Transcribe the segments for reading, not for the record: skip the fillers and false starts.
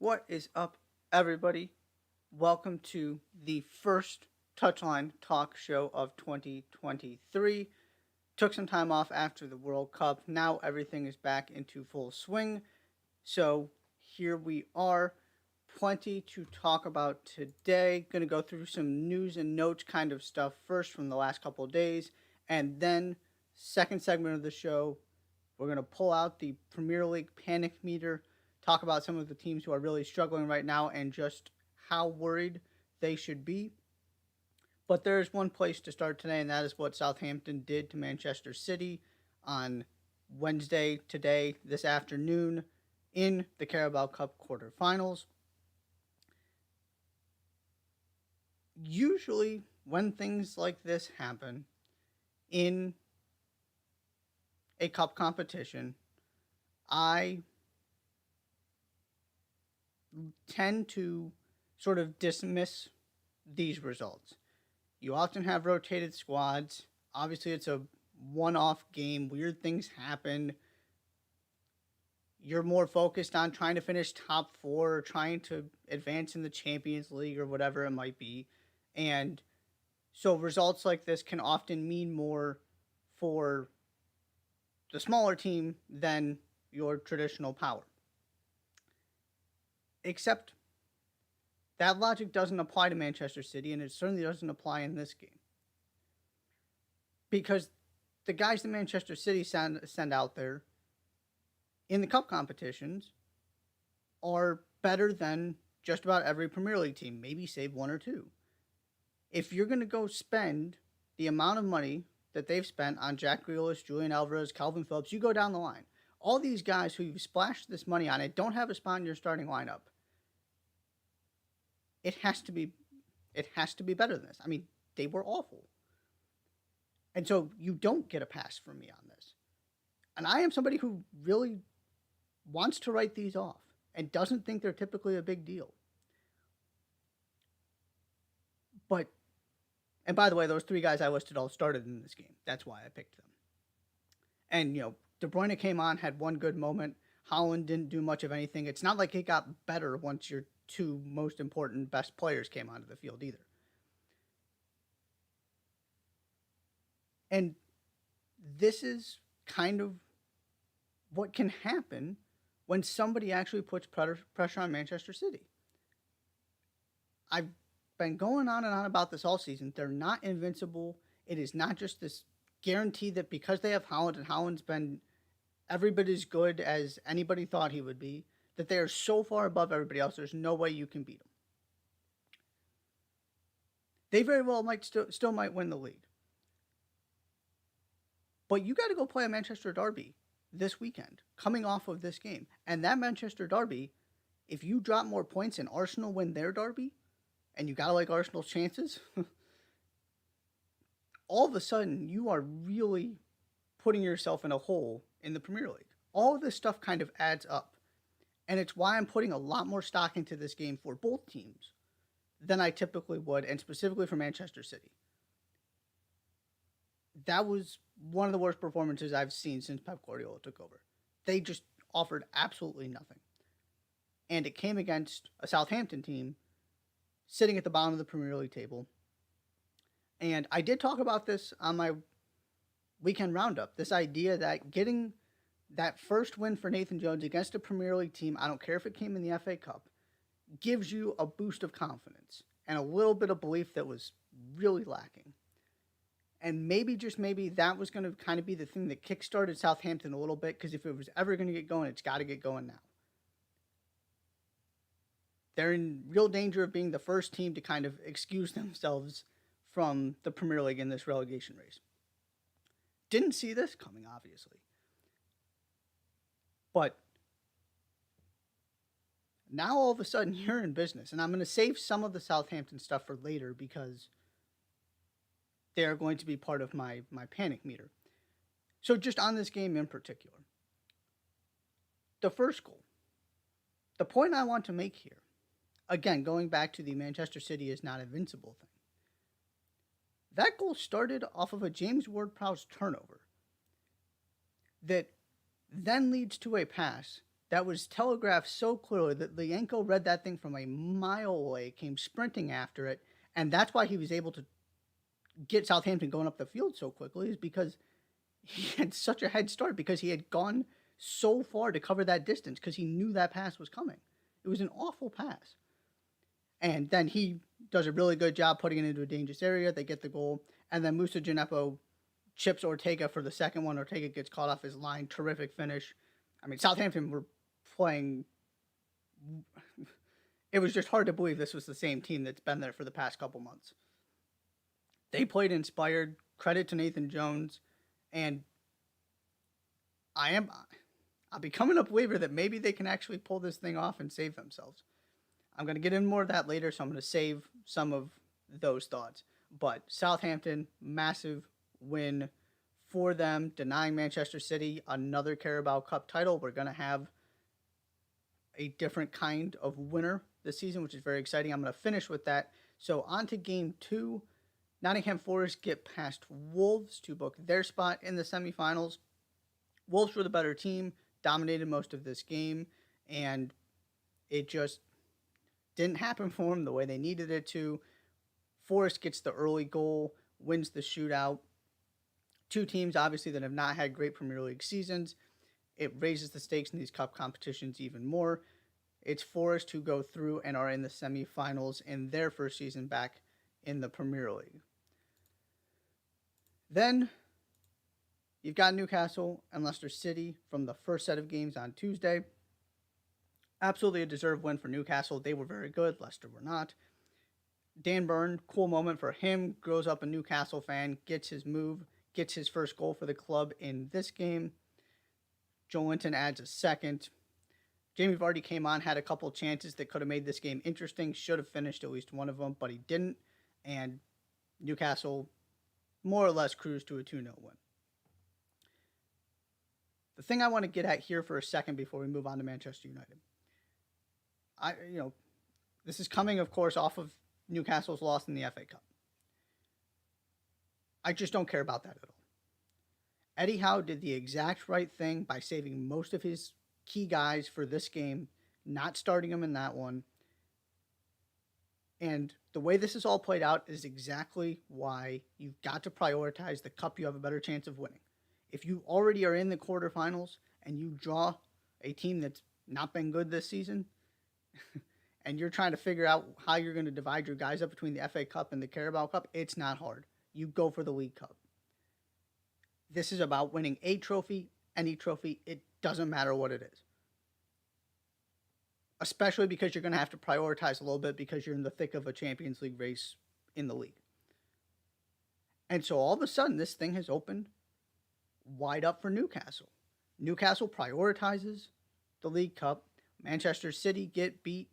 What is up, everybody? Welcome to the first Touchline Talk Show of 2023. Took some time off after the World Cup. Now everything is back into full swing. So here we are. Plenty to talk about today. Going to go through some news and notes kind of stuff first from the last couple of days. And then, second segment of the show, we're going to pull out the Premier League panic meter, talk about some of the teams who are really struggling right now and just how worried they should be. But there's one place to start today, and that is what Southampton did to Manchester City on Wednesday, today, this afternoon, in the Carabao Cup quarterfinals. Usually, when things like this happen in a cup competition, I tend to sort of dismiss these results. You often have rotated squads. Obviously, it's a one off game. Weird things happen. You're more focused on trying to finish top four, or trying to advance in the Champions League, or whatever it might be. And so results like this can often mean more for the smaller team than your traditional power. Except that logic doesn't apply to Manchester City, and it certainly doesn't apply in this game. Because the guys that Manchester City send out there in the cup competitions are better than just about every Premier League team, maybe save one or two. If you're going to go spend the amount of money that they've spent on Jack Grealish, Julian Alvarez, Calvin Phillips, you go down the line. All these guys who you've splashed this money on and don't have a spot in your starting lineup, it has to be better than this. I mean, they were awful. And so you don't get a pass from me on this. And I am somebody who really wants to write these off and doesn't think they're typically a big deal. But, and by the way, those three guys I listed all started in this game. That's why I picked them. And, De Bruyne came on, had one good moment. Haaland didn't do much of anything. It's not like it got better once your two most important best players came onto the field either. And this is kind of what can happen when somebody actually puts pressure on Manchester City. I've been going on and on about this all season. They're not invincible. It is not just this guarantee that because they have Haaland, and Haaland's been every bit as good as anybody thought he would be, that they are so far above everybody else, there's no way you can beat them. They very well might still might win the league. But you got to go play a Manchester derby this weekend, coming off of this game. And that Manchester derby, if you drop more points and Arsenal win their derby, and you got to like Arsenal's chances, all of a sudden you are really putting yourself in a hole in the Premier League. All of this stuff kind of adds up. And it's why I'm putting a lot more stock into this game for both teams than I typically would, and specifically for Manchester City. That was one of the worst performances I've seen since Pep Guardiola took over. They just offered absolutely nothing. And it came against a Southampton team sitting at the bottom of the Premier League table. And I did talk about this on my weekend roundup, this idea that getting that first win for Nathan Jones against a Premier League team, I don't care if it came in the FA Cup, gives you a boost of confidence and a little bit of belief that was really lacking. And maybe, just maybe, that was going to kind of be the thing that kickstarted Southampton a little bit, because if it was ever going to get going, it's got to get going now. They're in real danger of being the first team to kind of excuse themselves from the Premier League in this relegation race. Didn't see this coming, obviously. But now all of a sudden you're in business. And I'm going to save some of the Southampton stuff for later, because they are going to be part of my panic meter. So just on this game in particular, the first goal, the point I want to make here, again, going back to the Manchester City is not invincible thing, that goal started off of a James Ward-Prowse turnover that then leads to a pass that was telegraphed so clearly that Lienko read that thing from a mile away, came sprinting after it, and that's why he was able to get Southampton going up the field so quickly, is because he had such a head start, because he had gone so far to cover that distance, because he knew that pass was coming. It was an awful pass. And then he does a really good job putting it into a dangerous area. They get the goal. And then Musa Gineppo chips Ortega for the second one. Ortega gets caught off his line. Terrific finish. I mean, Southampton were playing. It was just hard to believe this was the same team that's been there for the past couple months. They played inspired. Credit to Nathan Jones. And I'll be coming up believer that maybe they can actually pull this thing off and save themselves. I'm going to get in more of that later, so I'm going to save some of those thoughts. But Southampton, massive win for them, denying Manchester City another Carabao Cup title. We're going to have a different kind of winner this season, which is very exciting. I'm going to finish with that. So on to game 2. Nottingham Forest get past Wolves to book their spot in the semifinals. Wolves were the better team, dominated most of this game, and it just didn't happen for them the way they needed it to. Forest gets the early goal, wins the shootout. Two teams, obviously, that have not had great Premier League seasons. It raises the stakes in these cup competitions even more. It's Forest who go through and are in the semifinals in their first season back in the Premier League. Then you've got Newcastle and Leicester City from the first set of games on Tuesday. Absolutely a deserved win for Newcastle. They were very good. Leicester were not. Dan Burn, cool moment for him. Grows up a Newcastle fan, gets his move, gets his first goal for the club in this game. Joelinton adds a second. Jamie Vardy came on, had a couple chances that could have made this game interesting. Should have finished at least one of them, but he didn't. And Newcastle more or less cruised to a 2-0 win. The thing I want to get at here for a second before we move on to Manchester United. This is coming, of course, off of Newcastle's loss in the FA Cup. I just don't care about that at all. Eddie Howe did the exact right thing by saving most of his key guys for this game, not starting them in that one. And the way this is all played out is exactly why you've got to prioritize the cup you have a better chance of winning. If you already are in the quarterfinals and you draw a team that's not been good this season, and you're trying to figure out how you're going to divide your guys up between the FA Cup and the Carabao Cup, it's not hard. You go for the League Cup. This is about winning a trophy, any trophy. It doesn't matter what it is. Especially because you're going to have to prioritize a little bit because you're in the thick of a Champions League race in the league. And so all of a sudden, this thing has opened wide up for Newcastle. Newcastle prioritizes the League Cup. Manchester City get beat.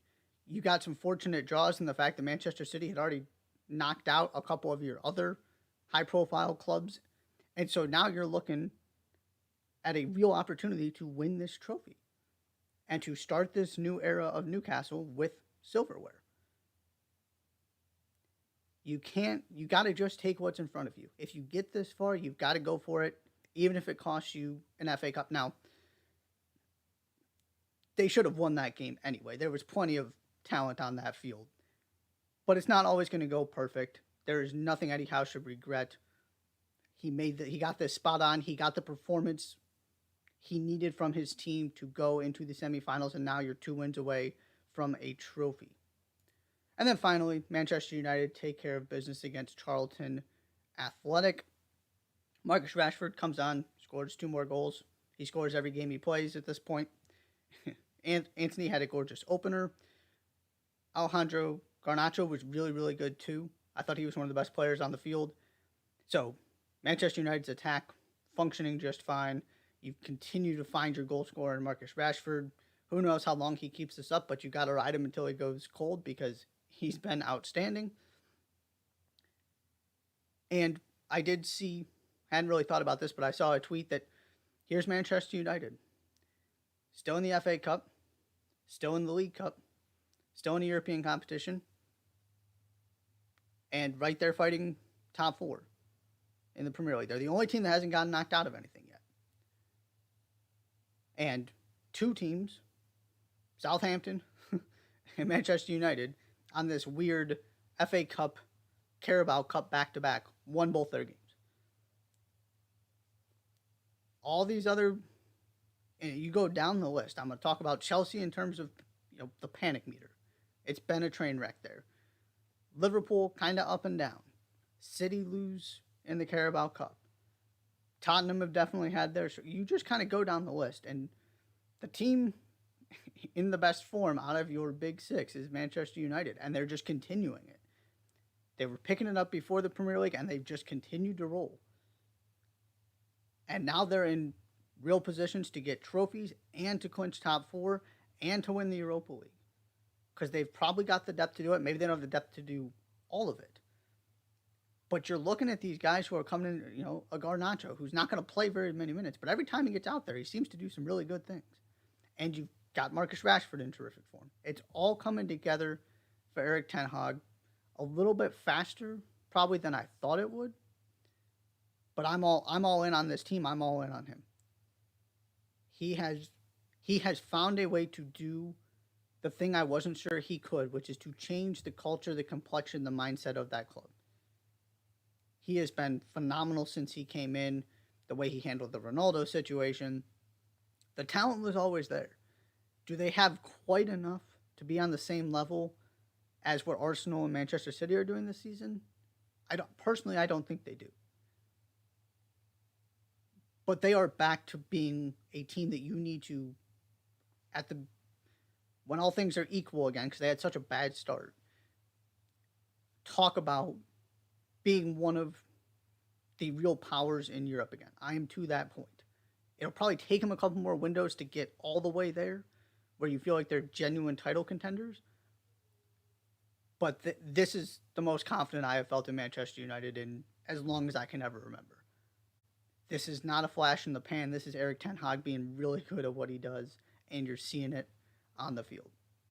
You got some fortunate draws in the fact that Manchester City had already knocked out a couple of your other high-profile clubs. And so now you're looking at a real opportunity to win this trophy and to start this new era of Newcastle with silverware. You got to just take what's in front of you. If you get this far, you've got to go for it, even if it costs you an FA Cup. Now, they should have won that game anyway. There was plenty of talent on that field. But it's not always going to go perfect. There is nothing Eddie Howe should regret. He got this spot on. He got the performance he needed from his team to go into the semifinals, and now you're 2 wins away from a trophy. And then finally, Manchester United take care of business against Charlton Athletic. Marcus Rashford comes on, scores 2 more goals. He scores every game he plays at this point. Anthony had a gorgeous opener. Alejandro Garnacho was really, really good too. I thought he was one of the best players on the field. So, Manchester United's attack functioning just fine. You continue to find your goal scorer in Marcus Rashford. Who knows how long he keeps this up, but you got to ride him until he goes cold because he's been outstanding. And I did see, hadn't really thought about this, but I saw a tweet that here's Manchester United. Still in the FA Cup, still in the League Cup, still in the European competition, and right there fighting top 4 in the Premier League. They're the only team that hasn't gotten knocked out of anything yet. And 2 teams Southampton and Manchester United on this weird FA Cup, Carabao Cup back to back, won both their games. All these other, and you go down the list. I'm going to talk about Chelsea in terms of the panic meter. It's been a train wreck there. Liverpool kind of up and down. City lose in the Carabao Cup. Tottenham have definitely had their. You just kind of go down the list, and the team in the best form out of your big six is Manchester United, and they're just continuing it. They were picking it up before the Premier League, and they've just continued to roll. And now they're in real positions to get trophies and to clinch top four and to win the Europa League. Because they've probably got the depth to do it. Maybe they don't have the depth to do all of it. But you're looking at these guys who are coming in, a Garnacho, who's not going to play very many minutes. But every time he gets out there, he seems to do some really good things. And you've got Marcus Rashford in terrific form. It's all coming together for Erik ten Hag a little bit faster, probably, than I thought it would. But I'm all in on this team. I'm all in on him. He has found a way to do the thing I wasn't sure he could, which is to change the culture, the complexion, the mindset of that club. He has been phenomenal since he came in, the way he handled the Ronaldo situation. The talent was always there. Do they have quite enough to be on the same level as what Arsenal and Manchester City are doing this season? I don't think they do. But they are back to being a team that you need to, when all things are equal again, because they had such a bad start, talk about being one of the real powers in Europe again. I am to that point. It'll probably take them a couple more windows to get all the way there, where you feel like they're genuine title contenders. But this is the most confident I have felt in Manchester United in as long as I can ever remember. This is not a flash in the pan. This is Erik ten Hag being really good at what he does, and you're seeing it on the field.